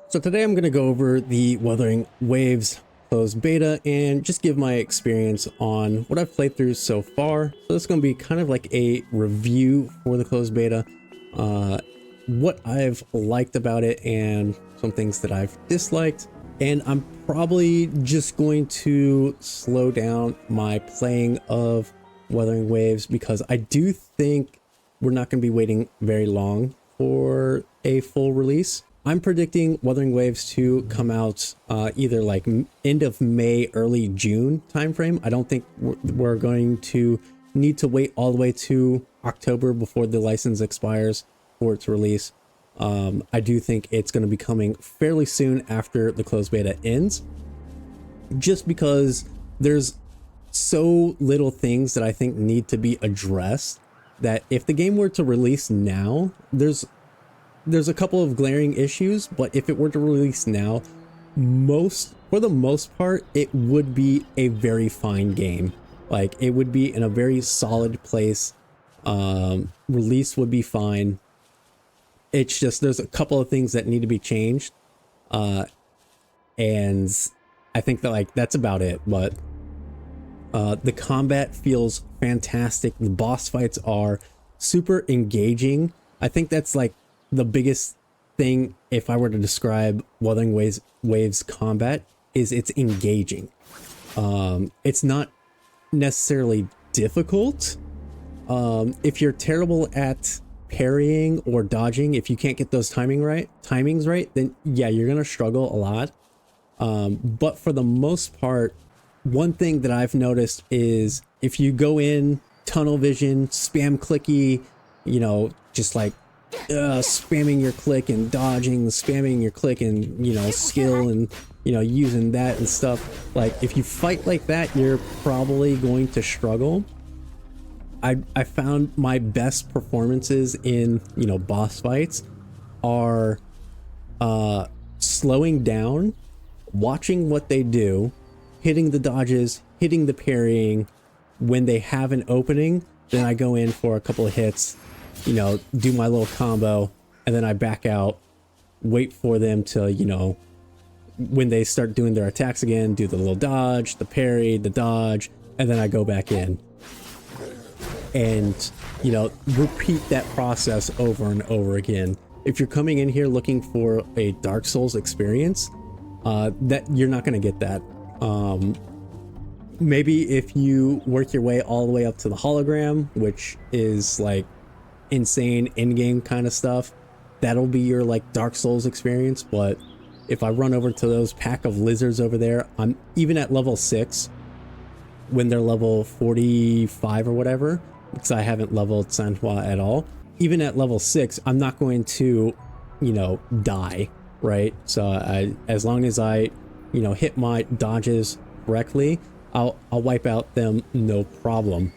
So today I'm going to go over the Wuthering Waves closed beta and just give my experience on what I've played through so far. So this is going to be kind of like a review for the closed beta, what I've liked about it and some things that I've disliked. And I'm probably just going to slow down my playing of Wuthering Waves because I do think we're not going to be waiting very long for a full release. I'm predicting Wuthering Waves to come out either like end of May, early June timeframe. I don't think we're going to need to wait all the way to October before the license expires for its release. I do think it's going to be coming fairly soon after the closed beta ends, just because there's so little things that I think need to be addressed that if the game were to release now, there's a couple of glaring issues, but if it were to release now, for the most part, it would be a very fine game. Like, it would be in a very solid place. Release would be fine. It's just, there's a couple of things that need to be changed. And I think that, like, that's about it. But the combat feels fantastic. The boss fights are super engaging. I think that's like the biggest thing, if I were to describe Wuthering Waves combat, is it's engaging. It's not necessarily difficult. If you're terrible at parrying or dodging, if you can't get those timings right, then yeah, you're gonna struggle a lot. But for the most part, one thing that I've noticed is if you go in tunnel vision, spam clicky, you know, just like spamming your click and dodging, spamming your click and, you know, skill and, you know, using that and stuff. Like, if you fight like that, you're probably going to struggle. I found my best performances in, you know, boss fights are slowing down, watching what they do, hitting the dodges, hitting the parrying. When they have an opening, then I go in for a couple of hits, you know, do my little combo, and then I back out, wait for them to, you know, when they start doing their attacks again, do the little dodge, the parry, the dodge, and then I go back in. And, you know, repeat that process over and over again. If you're coming in here looking for a Dark Souls experience, that you're not going to get that. Maybe if you work your way all the way up to the hologram, which is like insane in-game kind of stuff, that'll be your like Dark Souls experience. But if I run over to those pack of lizards over there, I'm even at level 6 when they're level 45 or whatever, because I haven't leveled Sanhua at all. Even at level 6, I'm not going to, you know, die, right? So as long as I, you know, hit my dodges correctly, I'll wipe out them no problem.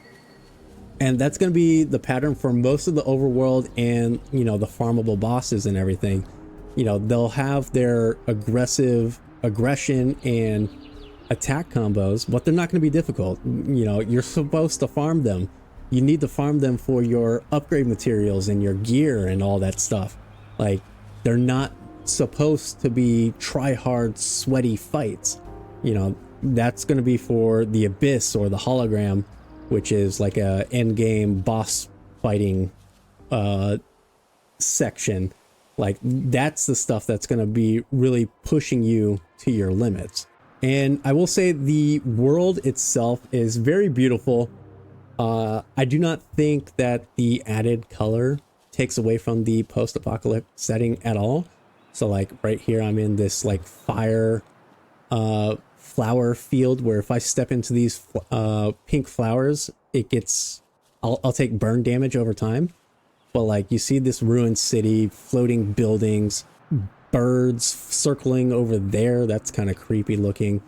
And that's going to be the pattern for most of the overworld and, you know, the farmable bosses and everything. You know, they'll have their aggression and attack combos, but they're not going to be difficult. You know, you're supposed to farm them. You need to farm them for your upgrade materials and your gear and all that stuff. Like, they're not supposed to be try-hard, sweaty fights. You know, that's going to be for the Abyss or the hologram, which is like a end-game boss fighting section. Like, that's the stuff that's going to be really pushing you to your limits. And I will say the world itself is very beautiful. I do not think that the added color takes away from the post-apocalyptic setting at all. So like right here, I'm in this like fire flower field where if I step into these pink flowers, it gets, I'll take burn damage over time. But like, you see this ruined city, floating buildings, birds circling over there. That's kind of creepy looking.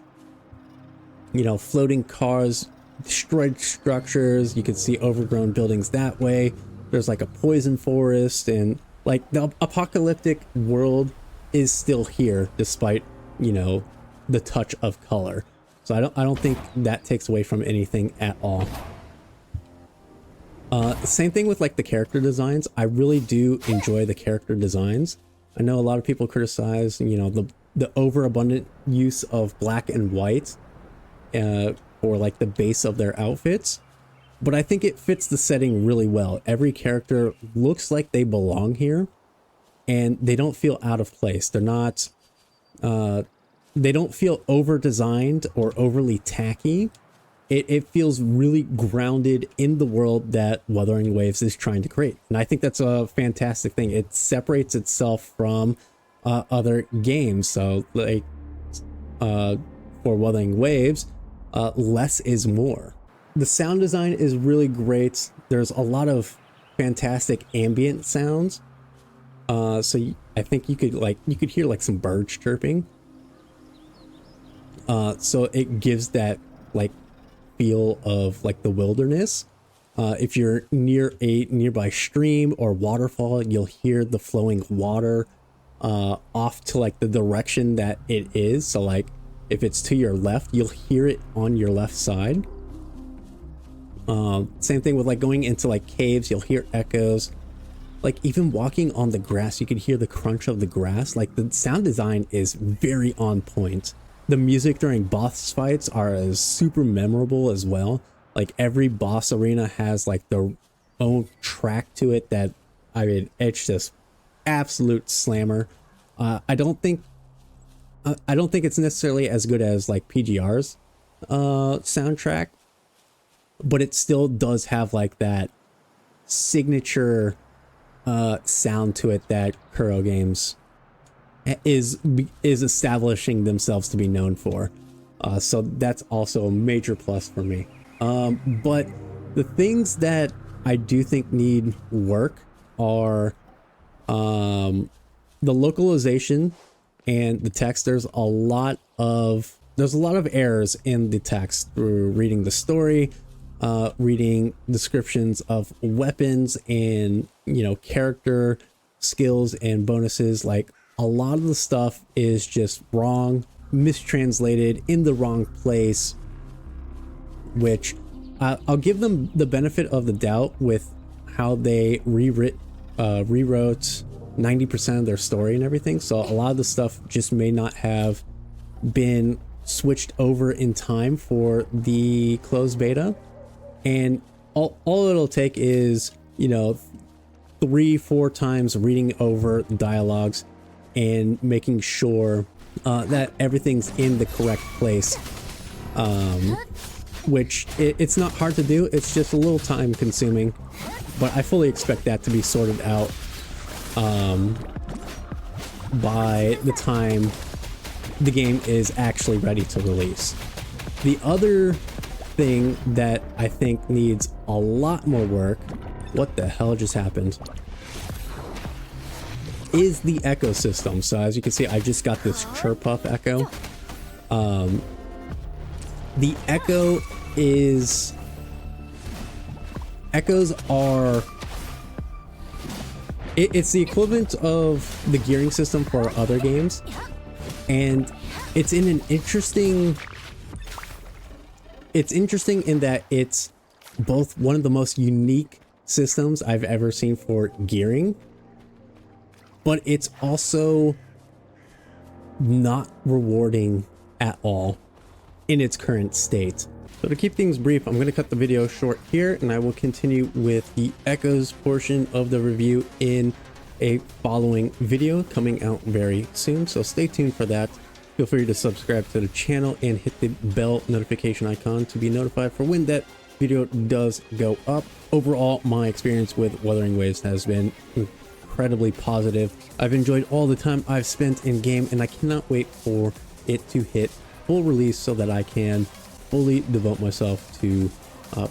You know, floating cars, destroyed structures. You can see overgrown buildings that way. There's like a poison forest, and like the apocalyptic world is still here despite, you know, the touch of color. So I don't think that takes away from anything at all. Same thing with like the character designs. I really do enjoy the character designs. I know a lot of people criticize, you know, the overabundant use of black and white for like the base of their outfits, but I think it fits the setting really well. Every character looks like they belong here, and they don't feel out of place. They're not, they don't feel over designed or overly tacky. It feels really grounded in the world that Wuthering Waves is trying to create. And I think that's a fantastic thing. It separates itself from other games. So like for Wuthering Waves, less is more. The sound design is really great. There's a lot of fantastic ambient sounds. I think you could hear like some birds chirping. So it gives that like feel of like the wilderness. If you're near a nearby stream or waterfall, you'll hear the flowing water off to like the direction that it is. So like if it's to your left, you'll hear it on your left side. Same thing with like going into like caves, you'll hear echoes. Like even walking on the grass, you can hear the crunch of the grass. Like the sound design is very on point. The music during boss fights are super memorable as well. Like every boss arena has like their own track to it that, I mean, it's just absolute slammer. I don't think it's necessarily as good as like PGR's soundtrack, but it still does have like that signature sound to it that Kuro Games is establishing themselves to be known for. So that's also a major plus for me. But the things that I do think need work are the localization and the text. There's a lot of errors in the text through reading the story, reading descriptions of weapons and, you know, character skills and bonuses. Like a lot of the stuff is just wrong, mistranslated, in the wrong place, which I'll give them the benefit of the doubt with how they rewrote 90% of their story and everything. So a lot of the stuff just may not have been switched over in time for the closed beta. And all it'll take is, you know, 3-4 times reading over the dialogues and making sure that everything's in the correct place, which it's not hard to do. It's just a little time consuming, but I fully expect that to be sorted out by the time the game is actually ready to release. The other thing that I think needs a lot more work, what the hell just happened, is the ecosystem. So as you can see, I just got this chirp puff echo. The echoes are, it's the equivalent of the gearing system for other games, and it's interesting in that it's both one of the most unique systems I've ever seen for gearing, but it's also not rewarding at all in its current state. So to keep things brief, I'm going to cut the video short here, and I will continue with the echoes portion of the review in a following video coming out very soon. So stay tuned for that. Feel free to subscribe to the channel and hit the bell notification icon to be notified for when that video does go up. Overall, my experience with Wuthering Waves has been incredibly positive. I've enjoyed all the time I've spent in game, and I cannot wait for it to hit full release so that I can fully devote myself to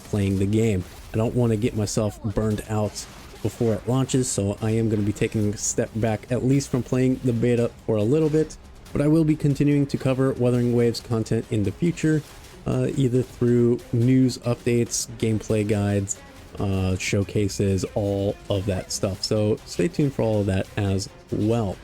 playing the game. I don't want to get myself burned out before it launches, so I am going to be taking a step back, at least from playing the beta for a little bit, but I will be continuing to cover Wuthering Waves content in the future, either through news updates, gameplay guides, showcases, all of that stuff. So stay tuned for all of that as well.